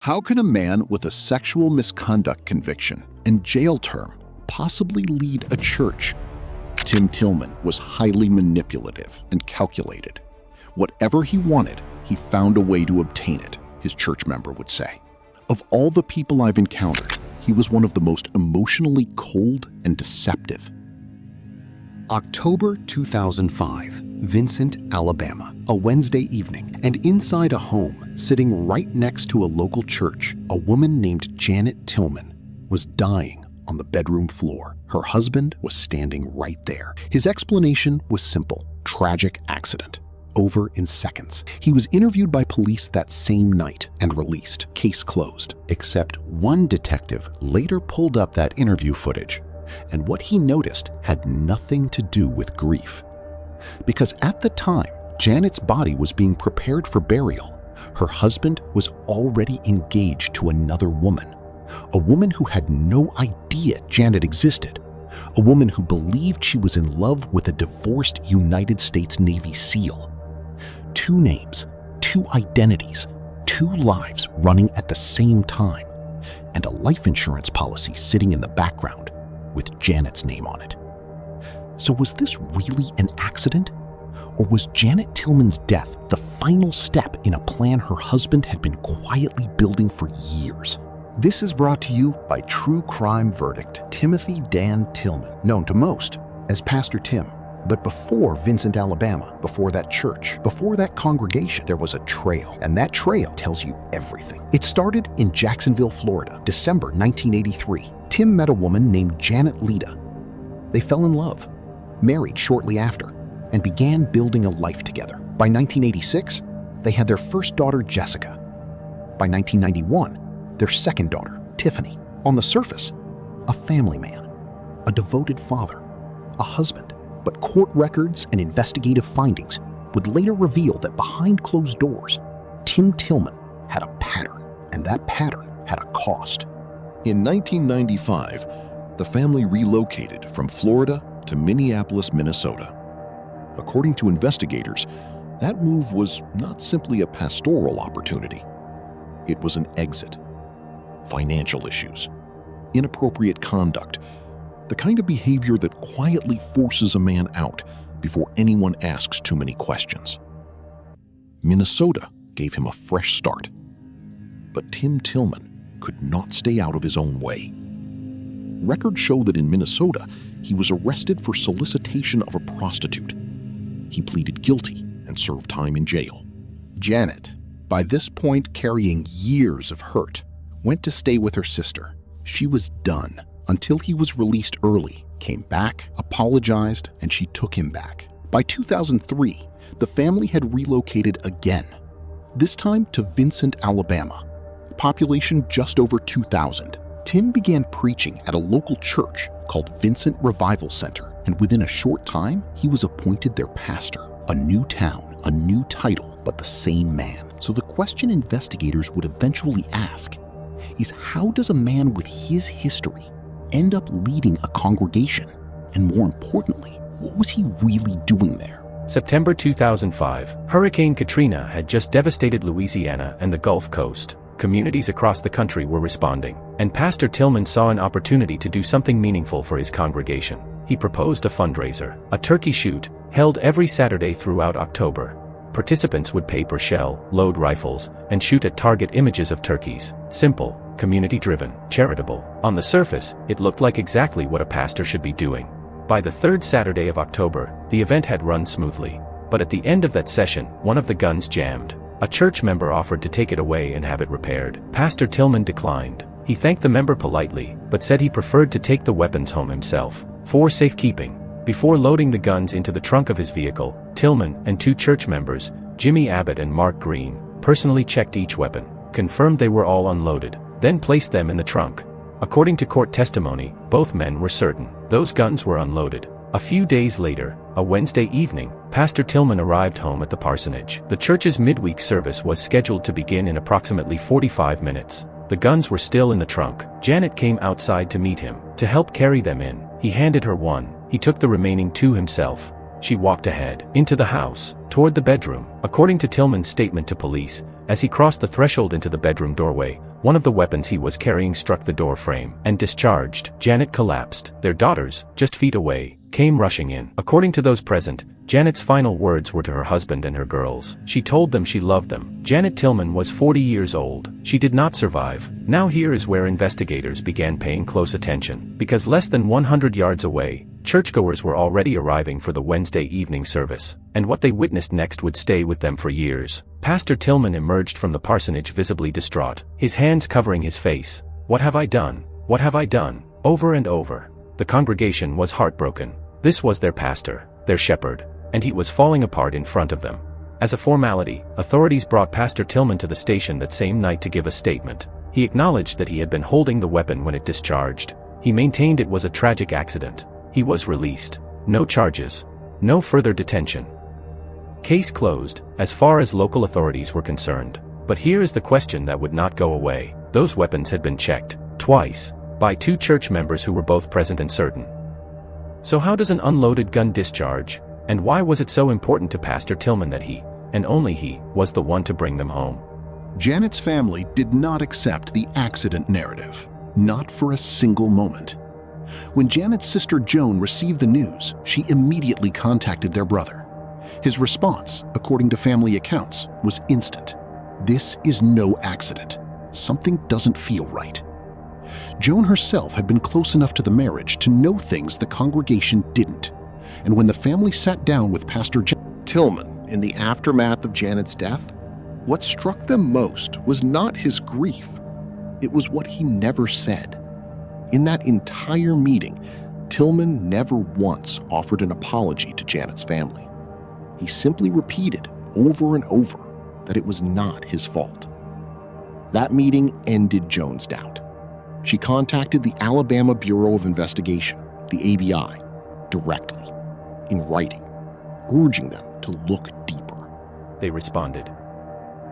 How can a man with a sexual misconduct conviction and jail term possibly lead a church? Tim Tillman was highly manipulative and calculated. Whatever he wanted, he found a way to obtain it, his church member would say. Of all the people I've encountered, he was one of the most emotionally cold and deceptive. October 2005, Vincent, Alabama, a Wednesday evening, and inside a home, sitting right next to a local church, a woman named Janet Tillman was dying on the bedroom floor. Her husband was standing right there. His explanation was simple: tragic accident. Over in seconds. He was interviewed by police that same night and released. Case closed. Except one detective later pulled up that interview footage, and what he noticed had nothing to do with grief. Because at the time Janet's body was being prepared for burial, her husband was already engaged to another woman, a woman who had no idea Janet existed, a woman who believed she was in love with a divorced United States Navy SEAL. Two names, two identities, two lives running at the same time, and a life insurance policy sitting in the background with Janet's name on it. So was this really an accident? Or was Janet Tillman's death the final step in a plan her husband had been quietly building for years? This is brought to you by true crime verdict Timothy Dan Tillman, known to most as Pastor Tim. But before Vincent, Alabama, before that church, before that congregation, there was a trail, and that trail tells you everything. It started in Jacksonville, Florida, December 1983. Tim met a woman named Janet Lita. They fell in love, married shortly after, and began building a life together. By 1986, they had their first daughter, Jessica. By 1991, their second daughter, Tiffany. On the surface, a family man, a devoted father, a husband. But court records and investigative findings would later reveal that behind closed doors, Tim Tillman had a pattern, and that pattern had a cost. In 1995, the family relocated from Florida to Minneapolis, Minnesota. According to investigators, that move was not simply a pastoral opportunity. It was an exit. Financial issues, inappropriate conduct, the kind of behavior that quietly forces a man out before anyone asks too many questions. Minnesota gave him a fresh start. But Tim Tillman could not stay out of his own way. Records show that in Minnesota, he was arrested for solicitation of a prostitute. He pleaded guilty and served time in jail. Janet, by this point carrying years of hurt, went to stay with her sister. She was done. Until he was released early, came back, apologized, and she took him back. By 2003, the family had relocated again, this time to Vincent, Alabama, population just over 2,000. Tim began preaching at a local church called Vincent Revival Center, and within a short time, he was appointed their pastor. A new town, a new title, but the same man. So the question investigators would eventually ask is, how does a man with his history end up leading a congregation? And more importantly, what was he really doing there? September 2005, Hurricane Katrina had just devastated Louisiana and the Gulf Coast. Communities across the country were responding, and Pastor Tillman saw an opportunity to do something meaningful for his congregation. He proposed a fundraiser, a turkey shoot, held every Saturday throughout October. Participants would pay per shell, load rifles, and shoot at target images of turkeys. Simple, community-driven, charitable. On the surface, it looked like exactly what a pastor should be doing. By the third Saturday of October, the event had run smoothly. But at the end of that session, one of the guns jammed. A church member offered to take it away and have it repaired. Pastor Tillman declined. He thanked the member politely, but said he preferred to take the weapons home himself, for safekeeping. Before loading the guns into the trunk of his vehicle, Tillman and two church members, Jimmy Abbott and Mark Green, personally checked each weapon, confirmed they were all unloaded, then placed them in the trunk. According to court testimony, both men were certain those guns were unloaded. A few days later, a Wednesday evening, Pastor Tillman arrived home at the parsonage. The church's midweek service was scheduled to begin in approximately 45 minutes. The guns were still in the trunk. Janet came outside to meet him, to help carry them in. He handed her one. He took the remaining two himself. She walked ahead, into the house, toward the bedroom. According to Tillman's statement to police, as he crossed the threshold into the bedroom doorway, one of the weapons he was carrying struck the door frame and discharged. Janet collapsed. Their daughters, just feet away, came rushing in. According to those present, Janet's final words were to her husband and her girls. She told them she loved them. Janet Tillman was 40 years old. She did not survive. Now here is where investigators began paying close attention, because less than 100 yards away, churchgoers were already arriving for the Wednesday evening service, and what they witnessed next would stay with them for years. Pastor Tillman emerged from the parsonage visibly distraught, his hands covering his face. "What have I done? What have I done?" Over and over. The congregation was heartbroken. This was their pastor, their shepherd, and he was falling apart in front of them. As a formality, authorities brought Pastor Tillman to the station that same night to give a statement. He acknowledged that he had been holding the weapon when it discharged. He maintained it was a tragic accident. He was released. No charges. No further detention. Case closed, as far as local authorities were concerned. But here is the question that would not go away. Those weapons had been checked, twice, by two church members who were both present and certain. So how does an unloaded gun discharge? And why was it so important to Pastor Tillman that he, and only he, was the one to bring them home? Janet's family did not accept the accident narrative, not for a single moment. When Janet's sister Joan received the news, she immediately contacted their brother. His response, according to family accounts, was instant. "This is no accident. Something doesn't feel right." Joan herself had been close enough to the marriage to know things the congregation didn't. And when the family sat down with Pastor Tillman in the aftermath of Janet's death, what struck them most was not his grief. It was what he never said. In that entire meeting, Tillman never once offered an apology to Janet's family. He simply repeated over and over that it was not his fault. That meeting ended Joan's doubt. She contacted the Alabama Bureau of Investigation, the ABI, directly, in writing, urging them to look deeper. They responded.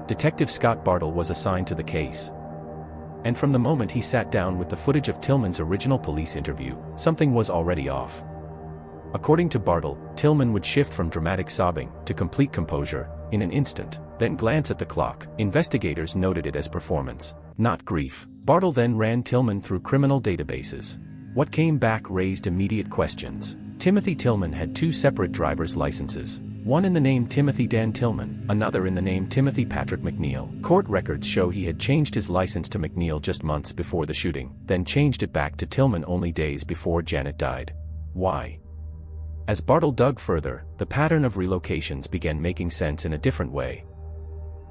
Detective Scott Bartle was assigned to the case. And from the moment he sat down with the footage of Tillman's original police interview, something was already off. According to Bartle, Tillman would shift from dramatic sobbing to complete composure in an instant, then glance at the clock. Investigators noted it as performance, not grief. Bartle then ran Tillman through criminal databases. What came back raised immediate questions. Timothy Tillman had two separate driver's licenses, one in the name Timothy Dan Tillman, another in the name Timothy Patrick McNeil. Court records show he had changed his license to McNeil just months before the shooting, then changed it back to Tillman only days before Janet died. Why? As Bartle dug further, the pattern of relocations began making sense in a different way.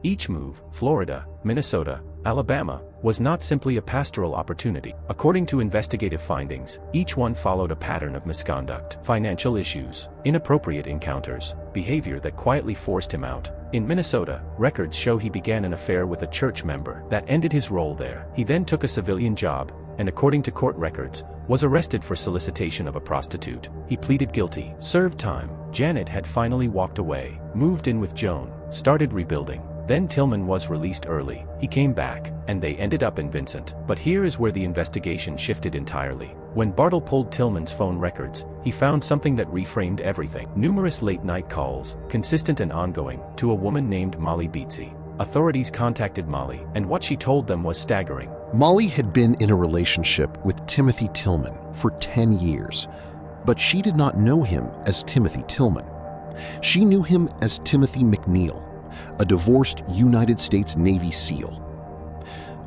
Each move, Florida, Minnesota, Alabama, was not simply a pastoral opportunity. According to investigative findings, each one followed a pattern of misconduct, financial issues, inappropriate encounters, behavior that quietly forced him out. In Minnesota, records show he began an affair with a church member that ended his role there. He then took a civilian job, and according to court records, was arrested for solicitation of a prostitute. He pleaded guilty, served time. Janet had finally walked away, moved in with Joan, started rebuilding. Then Tillman was released early. He came back, and they ended up in Vincent. But here is where the investigation shifted entirely. When Bartle pulled Tillman's phone records, he found something that reframed everything. Numerous late-night calls, consistent and ongoing, to a woman named Molly Beatsy. Authorities contacted Molly, and what she told them was staggering. Molly had been in a relationship with Timothy Tillman for 10 years, but she did not know him as Timothy Tillman. She knew him as Timothy McNeil, a divorced United States Navy SEAL.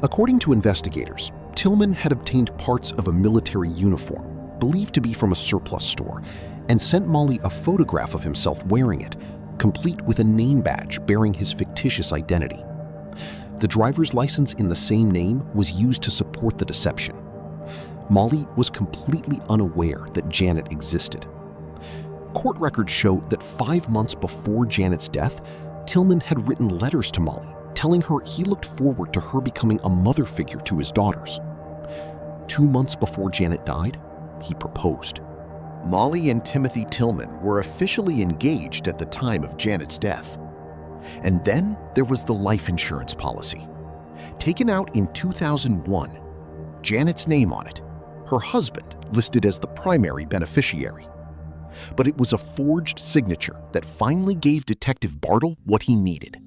According to investigators, Tillman had obtained parts of a military uniform, believed to be from a surplus store, and sent Molly a photograph of himself wearing it, complete with a name badge bearing his fictitious identity. The driver's license in the same name was used to support the deception. Molly was completely unaware that Janet existed. Court records show that 5 months before Janet's death, Tillman had written letters to Molly, telling her he looked forward to her becoming a mother figure to his daughters. 2 months before Janet died, he proposed. Molly and Timothy Tillman were officially engaged at the time of Janet's death. And then there was the life insurance policy. Taken out in 2001, Janet's name on it, her husband listed as the primary beneficiary. But it was a forged signature that finally gave Detective Bartle what he needed.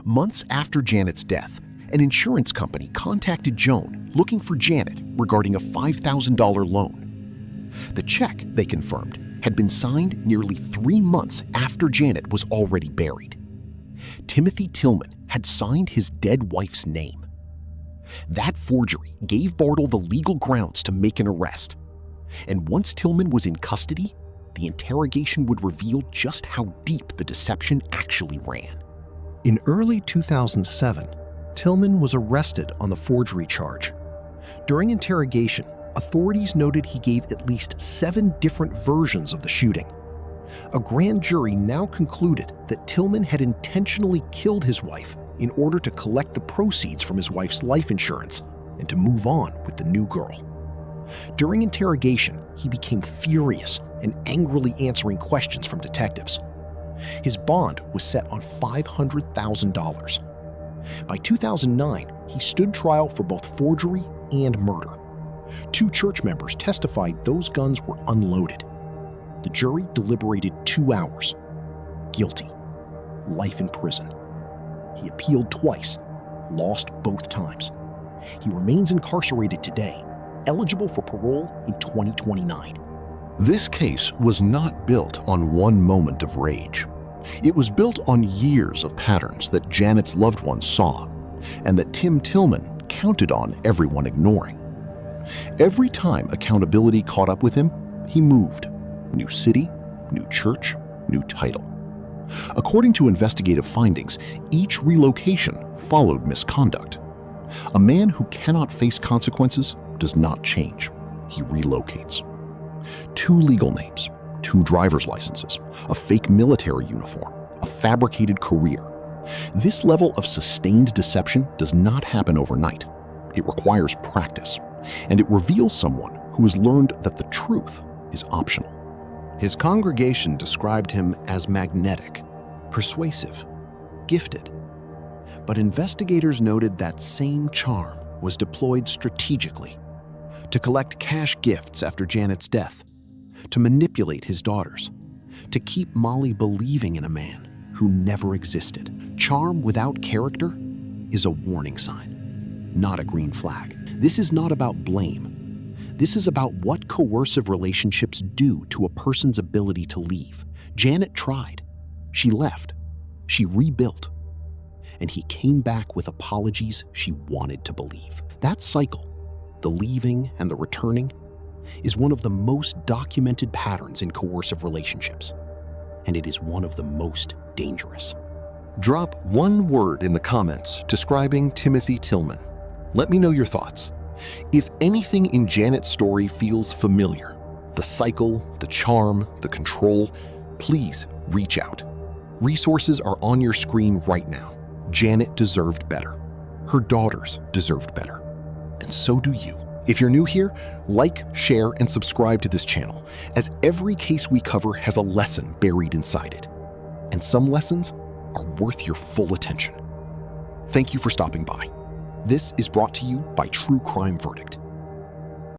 Months after Janet's death, an insurance company contacted Joan looking for Janet regarding a $5,000 loan. The check, they confirmed, had been signed nearly 3 months after Janet was already buried. Timothy Tillman had signed his dead wife's name. That forgery gave Bartle the legal grounds to make an arrest. And once Tillman was in custody, the interrogation would reveal just how deep the deception actually ran. In early 2007, Tillman was arrested on the forgery charge. During interrogation, authorities noted he gave at least 7 different versions of the shooting. A grand jury now concluded that Tillman had intentionally killed his wife in order to collect the proceeds from his wife's life insurance and to move on with the new girl. During interrogation, he became furious and angrily answering questions from detectives. His bond was set on $500,000. By 2009, he stood trial for both forgery and murder. 2 church members testified those guns were unloaded. The jury deliberated 2 hours. Guilty. Life in prison. He appealed twice, lost both times. He remains incarcerated today, eligible for parole in 2029. This case was not built on one moment of rage. It was built on years of patterns that Janet's loved ones saw, and that Tim Tillman counted on everyone ignoring. Every time accountability caught up with him, he moved. New city, new church, new title. According to investigative findings, each relocation followed misconduct. A man who cannot face consequences does not change. He relocates. 2 legal names, 2 driver's licenses, a fake military uniform, a fabricated career. This level of sustained deception does not happen overnight. It requires practice, and it reveals someone who has learned that the truth is optional. His congregation described him as magnetic, persuasive, gifted. But investigators noted that same charm was deployed strategically to collect cash gifts after Janet's death, to manipulate his daughters, to keep Molly believing in a man who never existed. Charm without character is a warning sign, not a green flag. This is not about blame. This is about what coercive relationships do to a person's ability to leave. Janet tried. She left. She rebuilt. And he came back with apologies she wanted to believe. That cycle, the leaving and the returning, is one of the most documented patterns in coercive relationships. And it is one of the most dangerous. Drop 1 word in the comments describing Timothy Tillman. Let me know your thoughts. If anything in Janet's story feels familiar, the cycle, the charm, the control, please reach out. Resources are on your screen right now. Janet deserved better. Her daughters deserved better. And so do you. If you're new here, like, share, and subscribe to this channel, as every case we cover has a lesson buried inside it. And some lessons are worth your full attention. Thank you for stopping by. This is brought to you by True Crime Verdict.